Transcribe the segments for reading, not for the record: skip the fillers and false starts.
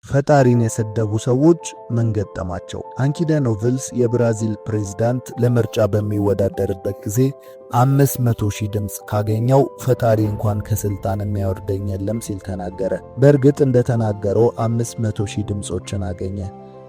ፈጣሪን የሰደቡ ሰዎች ምን ገጠማቸው? አንኪዳ ኖቭልስ የብራዚል ፕሬዝዳንት ለምርጫ በሚወዳደርበት ጊዜ 500,000 ድምፅ ካገኘው ፈጣሪ እንኳን ከስልጣን የሚያወርደኝ የለም ሲል ተናገረ። በእርግጥ እንደተናገረው 500,000 ድምፆችን አገኘ።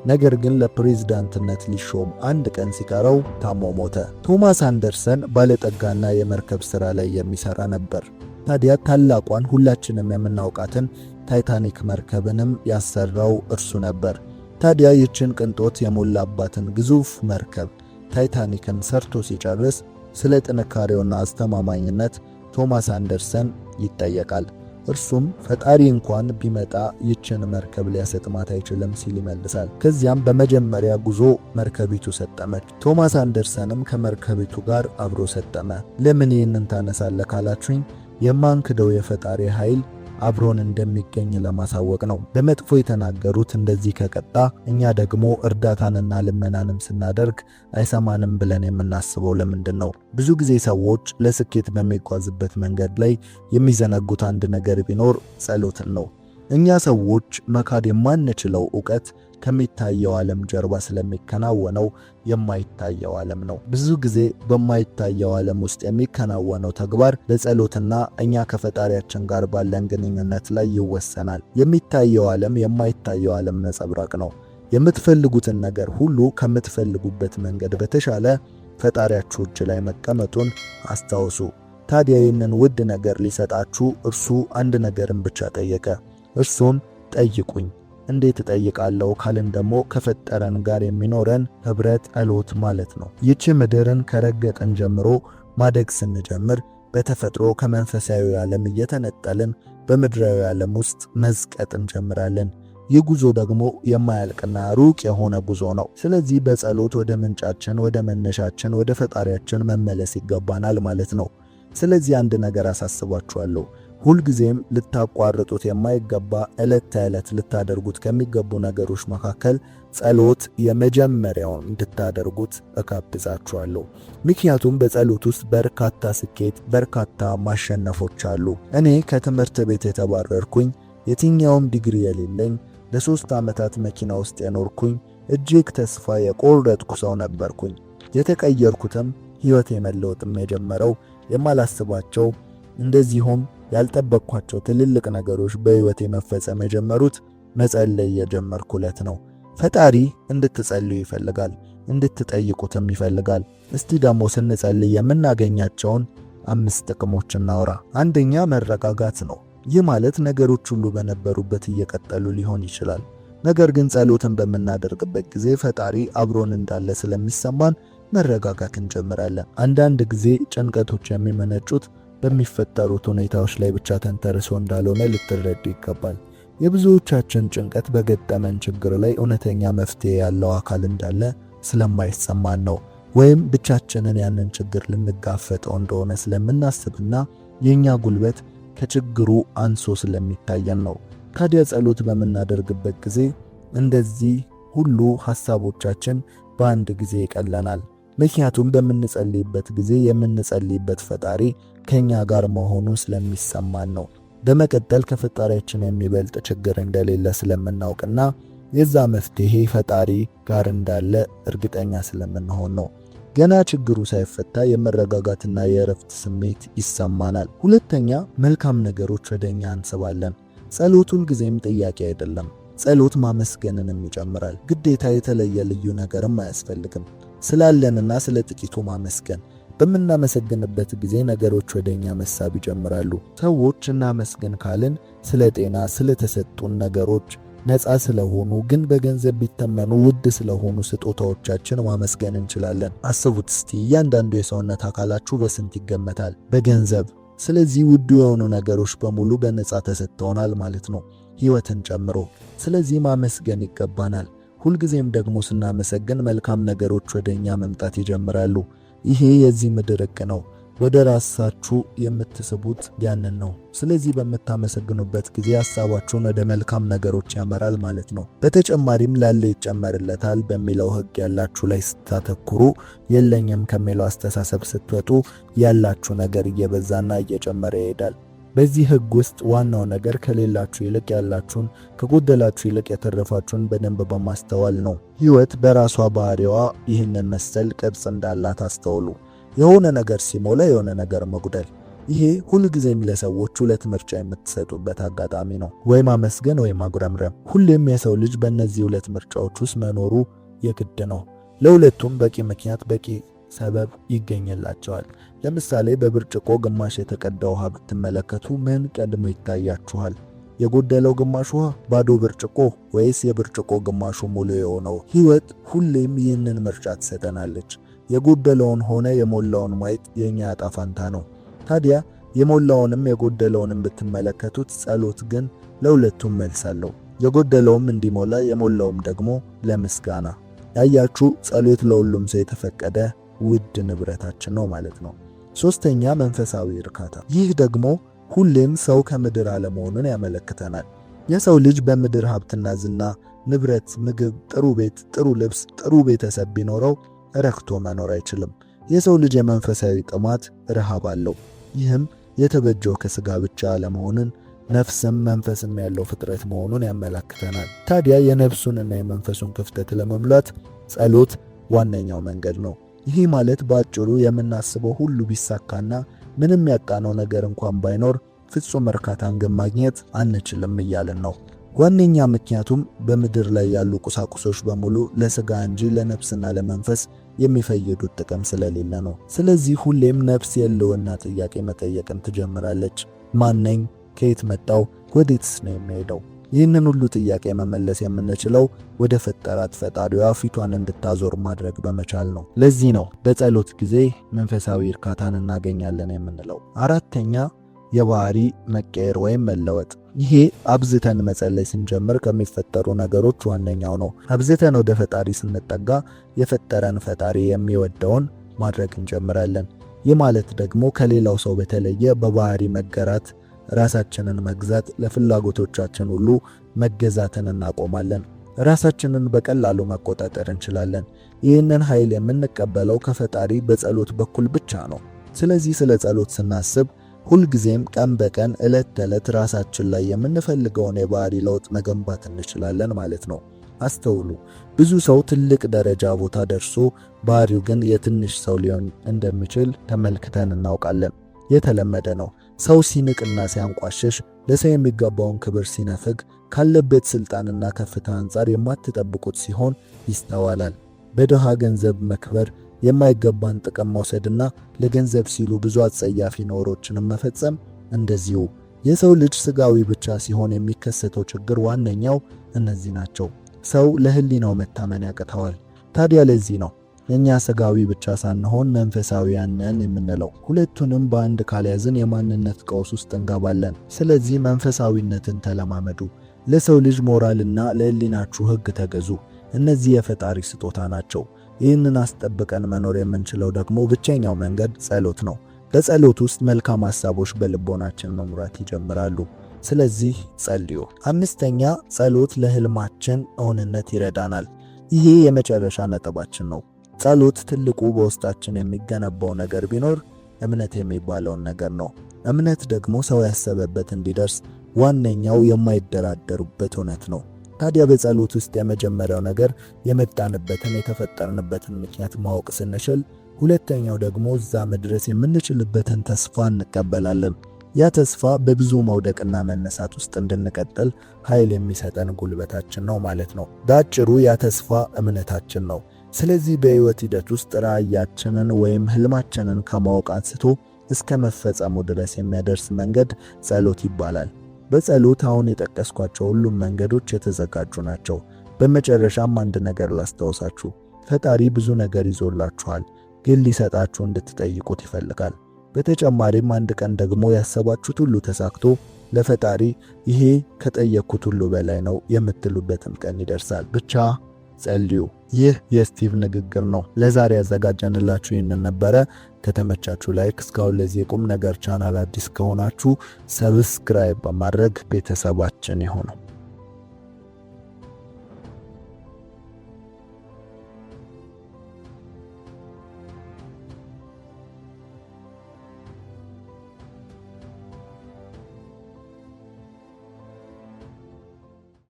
ነገር ግን ለፕሬዝዳንትነት ሊሾም አንድ ቀን ሲቀረው ታሞ ሞተ። ቶማስ አንደርሰን ባለጠጋና የመርከብ ሥራ ላይ የሚሠራ ነበር። ታዲያ ታላቋን ሁላችንም የምናውቃትን ታይታኒክ መርከብንም ያሰራው እርሱ ነበር። ታዲያ ይህችን ቅንጦት የሞላባትን ግዙፍ መርከብ ታይታኒክን ሰርቶ ሲጨርስ ስለ ጥንካሬውና አስተማማኝነት ቶማስ አንደርሰን ይጠየቃል። እርሱም ፈጣሪ እንኳን ቢመጣ ይህችን መርከብ ሊያሰጥማት አይችልም ሲል ይመልሳል። ከዚያም በመጀመሪያ ጉዞ መርከቢቱ ሰጠመች። ቶማስ አንደርሰንም ከመርከቢቱ ጋር አብሮ ሰጠመ። ለምን ይህንን ታነሳለህ ካላችሁኝ የማንክደው የፈጣሪ ኃይል አብሮን እንደሚገኝ ለማሳወቅ ነው። በመጥፎ የተናገሩት እንደዚህ ከቀጣ እኛ ደግሞ እርዳታንና ልመናንም ስናደርግ አይሰማንም ብለን የምናስበው ለምንድን ነው? ብዙ ጊዜ ሰዎች ለስኬት በሚጓዝበት መንገድ ላይ የሚዘነጉት አንድ ነገር ቢኖር ጸሎትን ነው። እኛ ሰዎች መካድ የማንችለው ዕውቀት ከሚታየው ዓለም ጀርባ ስለሚከናወነው የማይታየው ዓለም ነው። ብዙ ጊዜ በማይታየው ዓለም ውስጥ የሚከናወነው ተግባር ለጸሎትና እኛ ከፈጣሪያችን ጋር ባለን ግንኙነት ላይ ይወሰናል። የሚታየው ዓለም የማይታየው ዓለም ነጸብራቅ ነው። የምትፈልጉትን ነገር ሁሉ ከምትፈልጉበት መንገድ በተሻለ ፈጣሪያችሁ እጅ ላይ መቀመጡን አስታውሱ። ታዲያ ይህንን ውድ ነገር ሊሰጣችሁ እርሱ አንድ ነገርን ብቻ ጠየቀ። እርሱም ጠይቁኝ። እንዴት እጠይቃለሁ ካልን ደግሞ ከፈጠረን ጋር የሚኖረን ኅብረት ጸሎት ማለት ነው። ይህች ምድርን ከረገጥን ጀምሮ ማደግ ስንጀምር በተፈጥሮ ከመንፈሳዊ ዓለም እየተነጠልን በምድራዊ ዓለም ውስጥ መዝቀጥ እንጀምራለን። ይህ ጉዞ ደግሞ የማያልቅና ሩቅ የሆነ ጉዞ ነው። ስለዚህ በጸሎት ወደ ምንጫችን፣ ወደ መነሻችን፣ ወደ ፈጣሪያችን መመለስ ይገባናል ማለት ነው። ስለዚህ አንድ ነገር አሳስባችኋለሁ። ሁልጊዜም ልታቋርጡት የማይገባ ዕለት ተዕለት ልታደርጉት ከሚገቡ ነገሮች መካከል ጸሎት የመጀመሪያውን እንድታደርጉት እጋብዛችኋለሁ። ምክንያቱም በጸሎት ውስጥ በርካታ ስኬት፣ በርካታ ማሸነፎች አሉ። እኔ ከትምህርት ቤት የተባረርኩኝ፣ የትኛውም ዲግሪ የሌለኝ፣ ለ3 ዓመታት መኪና ውስጥ የኖርኩኝ፣ እጅግ ተስፋ የቆረጥኩ ሰው ነበርኩኝ። የተቀየርኩትም ሕይወት የመለወጥም የጀመረው የማላስባቸው እንደዚሁም ያልጠበቅኳቸው ትልልቅ ነገሮች በሕይወቴ መፈጸም የጀመሩት መጸለይ የጀመርኩለት ነው። ፈጣሪ እንድትጸልዩ ይፈልጋል፣ እንድትጠይቁትም ይፈልጋል። እስቲ ደግሞ ስንጸልይ የምናገኛቸውን 5 ጥቅሞች እናውራ። አንደኛ መረጋጋት ነው። ይህ ማለት ነገሮች ሁሉ በነበሩበት እየቀጠሉ ሊሆን ይችላል። ነገር ግን ጸሎትን በምናደርግበት ጊዜ ፈጣሪ አብሮን እንዳለ ስለሚሰማን መረጋጋት እንጀምራለን። አንዳንድ ጊዜ ጭንቀቶች የሚመነጩት በሚፈጠሩት ሁኔታዎች ላይ ብቻ ተንተርሶ እንዳልሆነ ልትረዱ ይገባል። የብዙዎቻችን ጭንቀት በገጠመን ችግር ላይ እውነተኛ መፍትሄ ያለው አካል እንዳለ ስለማይሰማን ነው። ወይም ብቻችንን ያንን ችግር ልንጋፈጠው እንደሆነ ስለምናስብና የኛ ጉልበት ከችግሩ አንሶ ስለሚታየን ነው። ታዲያ ጸሎት በምናደርግበት ጊዜ እንደዚህ ሁሉ ሐሳቦቻችን በአንድ ጊዜ ይቀለናል። ምክንያቱም በምንጸልይበት ጊዜ የምንጸልይበት ፈጣሪ ከኛ ጋር መሆኑ ስለሚሰማን ነው። በመቀጠል ከፈጣሪያችን የሚበልጥ ችግር እንደሌለ ስለምናውቅና የዛ መፍትሄ ፈጣሪ ጋር እንዳለ እርግጠኛ ስለምንሆን ነው። ገና ችግሩ ሳይፈታ የመረጋጋትና የእረፍት ስሜት ይሰማናል። ሁለተኛ መልካም ነገሮች ወደኛ እንስባለን። ጸሎት ሁልጊዜም ጥያቄ አይደለም። ጸሎት ማመስገንንም ይጨምራል። ግዴታ የተለየ ልዩ ነገርም አያስፈልግም። ስላለንና ስለ ጥቂቱ ማመስገን። በምናመሰግንበት ጊዜ ነገሮች ወደኛ መሳብ ይጀምራሉ። ሰዎች እናመስግን ካልን ስለ ጤና፣ ስለ ተሰጡን ነገሮች፣ ነፃ ስለሆኑ ግን በገንዘብ ቢተመኑ ውድ ስለሆኑ ስጦታዎቻችን ማመስገን እንችላለን። አስቡት እስቲ እያንዳንዱ የሰውነት አካላችሁ በስንት ይገመታል? በገንዘብ። ስለዚህ ውድ የሆኑ ነገሮች በሙሉ በነፃ ተሰጥተውናል ማለት ነው፣ ሕይወትን ጨምሮ። ስለዚህ ማመስገን ይገባናል። ሁልጊዜም ደግሞ ስናመሰግን መልካም ነገሮች ወደኛ መምጣት ይጀምራሉ። ይሄ የዚህ ምድር ሕግ ነው። ወደ ራሳችሁ የምትስቡት ያንን ነው። ስለዚህ በምታመሰግኑበት ጊዜ ሐሳባችሁን ወደ መልካም ነገሮች ያመራል ማለት ነው። በተጨማሪም ላለው ይጨመርለታል በሚለው ሕግ ያላችሁ ላይ ስታተኩሩ፣ የለኝም ከሚለው አስተሳሰብ ስትወጡ ያላችሁ ነገር እየበዛና እየጨመረ ይሄዳል። በዚህ ህግ ውስጥ ዋናው ነገር ከሌላችሁ ይልቅ ያላችሁን፣ ከጎደላችሁ ይልቅ የተረፋችሁን በደንብ በማስተዋል ነው። ህይወት በራሷ ባህሪዋ ይህንን መሰል ቅርጽ እንዳላት አስተውሉ። የሆነ ነገር ሲሞላ የሆነ ነገር መጉደል። ይሄ ሁልጊዜም ለሰዎች ሁለት ምርጫ የምትሰጡበት አጋጣሚ ነው፣ ወይ ማመስገን ወይ ማጉረምረም። ሁሌም የሰው ልጅ በእነዚህ ሁለት ምርጫዎች ውስጥ መኖሩ የግድ ነው። ለሁለቱም በቂ ምክንያት፣ በቂ ሰበብ ይገኝላቸዋል። ለምሳሌ በብርጭቆ ግማሽ የተቀዳ ውሃ ብትመለከቱ ምን ቀድሞ ይታያችኋል? የጎደለው ግማሽ ውሃ፣ ባዶ ብርጭቆ፣ ወይስ የብርጭቆ ግማሹ ሙሉ የሆነው? ህይወት ሁሌም ይህንን ምርጫ ትሰጠናለች። የጎደለውን ሆነ የሞላውን ማየት የኛ ዕጣ ፈንታ ነው። ታዲያ የሞላውንም የጎደለውንም ብትመለከቱት ጸሎት ግን ለሁለቱም መልስ አለው። የጎደለውም እንዲሞላ የሞላውም ደግሞ ለምስጋና። ያያችሁ ጸሎት ለሁሉም ሰው የተፈቀደ ውድ ንብረታችን ነው ማለት ነው። ሶስተኛ መንፈሳዊ እርካታ። ይህ ደግሞ ሁሌም ሰው ከምድር አለመሆኑን ያመለክተናል። የሰው ልጅ በምድር ሀብትና ዝና፣ ንብረት፣ ምግብ፣ ጥሩ ቤት፣ ጥሩ ልብስ፣ ጥሩ ቤተሰብ ቢኖረው ረክቶ መኖር አይችልም። የሰው ልጅ የመንፈሳዊ ጥማት ረሃብ አለው። ይህም የተበጀው ከስጋ ብቻ አለመሆንን፣ ነፍስም መንፈስም ያለው ፍጥረት መሆኑን ያመለክተናል። ታዲያ የነፍሱንና የመንፈሱን ክፍተት ለመሙላት ጸሎት ዋነኛው መንገድ ነው። ይህ ማለት በአጭሩ የምናስበው ሁሉ ቢሳካና ምንም ያጣነው ነገር እንኳን ባይኖር ፍጹም እርካታን ግን ማግኘት አንችልም እያልን ነው። ዋነኛ ምክንያቱም በምድር ላይ ያሉ ቁሳቁሶች በሙሉ ለስጋ እንጂ ለነፍስና ለመንፈስ የሚፈይዱት ጥቅም ስለሌለ ነው። ስለዚህ ሁሌም ነፍስ የህልውና ጥያቄ መጠየቅን ትጀምራለች። ማን ነኝ? ከየት መጣው? ወዴትስ ነው የሚሄደው? ይህንን ሁሉ ጥያቄ መመለስ የምንችለው ወደ ፈጠራት ፈጣሪዋ ፊቷን እንድታዞር ማድረግ በመቻል ነው። ለዚህ ነው በጸሎት ጊዜ መንፈሳዊ እርካታን እናገኛለን የምንለው። አራተኛ የባህሪ መቀየር ወይም መለወጥ። ይሄ አብዝተን መጸለይ ስንጀምር ከሚፈጠሩ ነገሮች ዋነኛው ነው። አብዝተን ወደ ፈጣሪ ስንጠጋ የፈጠረን ፈጣሪ የሚወደውን ማድረግ እንጀምራለን። ይህ ማለት ደግሞ ከሌላው ሰው በተለየ በባህሪ መገራት፣ ራሳችንን መግዛት፣ ለፍላጎቶቻችን ሁሉ መገዛትን እናቆማለን። ራሳችንን በቀላሉ መቆጣጠር እንችላለን። ይህንን ኃይል የምንቀበለው ከፈጣሪ በጸሎት በኩል ብቻ ነው። ስለዚህ ስለ ጸሎት ስናስብ ሁልጊዜም ቀን በቀን ዕለት ተዕለት ራሳችን ላይ የምንፈልገውን የባህሪ ለውጥ መገንባት እንችላለን ማለት ነው። አስተውሉ። ብዙ ሰው ትልቅ ደረጃ ቦታ ደርሶ ባህሪው ግን የትንሽ ሰው ሊሆን እንደሚችል ተመልክተን እናውቃለን። የተለመደ ነው። ሰው ሲንቅና ሲያንቋሽሽ፣ ለሰው የሚገባውን ክብር ሲነፍግ፣ ካለበት ስልጣንና ከፍታ አንጻር የማትጠብቁት ሲሆን ይስተዋላል። በድሃ ገንዘብ መክበር፣ የማይገባን ጥቅም መውሰድና ለገንዘብ ሲሉ ብዙ አጸያፊ ነውሮችን መፈጸም እንደዚሁ። የሰው ልጅ ስጋዊ ብቻ ሲሆን የሚከሰተው ችግር ዋነኛው እነዚህ ናቸው። ሰው ለህሊናው መታመን ያቅተዋል። ታዲያ ለዚህ ነው እኛ ስጋዊ ብቻ ሳንሆን መንፈሳዊያን ነን የምንለው። ሁለቱንም በአንድ ካልያዝን የማንነት ቀውስ ውስጥ እንገባለን። ስለዚህ መንፈሳዊነትን ተለማመዱ። ለሰው ልጅ ሞራልና ለህሊናችሁ ህግ ተገዙ። እነዚህ የፈጣሪ ስጦታ ናቸው። ይህንን አስጠብቀን መኖር የምንችለው ደግሞ ብቸኛው መንገድ ጸሎት ነው። በጸሎት ውስጥ መልካም ሐሳቦች በልቦናችን መሙራት ይጀምራሉ። ስለዚህ ጸልዩ። አምስተኛ ጸሎት ለህልማችን እውንነት ይረዳናል። ይሄ የመጨረሻ ነጥባችን ነው። ጸሎት ትልቁ በውስጣችን የሚገነባው ነገር ቢኖር እምነት የሚባለውን ነገር ነው። እምነት ደግሞ ሰው ያሰበበት እንዲደርስ ዋነኛው የማይደራደሩበት እውነት ነው። ታዲያ በጸሎት ውስጥ የመጀመሪያው ነገር የመጣንበትን የተፈጠርንበትን ምክንያት ማወቅ ስንችል፣ ሁለተኛው ደግሞ እዛ መድረስ የምንችልበትን ተስፋ እንቀበላለን። ያ ተስፋ በብዙ መውደቅና መነሳት ውስጥ እንድንቀጥል ኃይል የሚሰጠን ጉልበታችን ነው ማለት ነው። በአጭሩ ያ ተስፋ እምነታችን ነው። ስለዚህ በህይወት ሂደት ውስጥ ራእያችንን ወይም ህልማችንን ከማወቅ አንስቶ እስከ መፈጸሙ ድረስ የሚያደርስ መንገድ ጸሎት ይባላል። በጸሎት አሁን የጠቀስኳቸው ሁሉም መንገዶች የተዘጋጁ ናቸው። በመጨረሻም አንድ ነገር ላስታውሳችሁ። ፈጣሪ ብዙ ነገር ይዞላችኋል፣ ግን ሊሰጣችሁ እንድትጠይቁት ይፈልጋል። በተጨማሪም አንድ ቀን ደግሞ ያሰባችሁት ሁሉ ተሳክቶ ለፈጣሪ ይሄ ከጠየቅኩት ሁሉ በላይ ነው የምትሉበትም ቀን ይደርሳል። ብቻ ጸልዩ። ይህ የስቲቭ ንግግር ነው። ለዛሬ ያዘጋጀንላችሁ ይህንን ነበረ። ከተመቻችሁ ላይክ፣ እስካሁን ለዚህ የቁም ነገር ቻናል አዲስ ከሆናችሁ ሰብስክራይብ በማድረግ ቤተሰባችን ይሁኑ።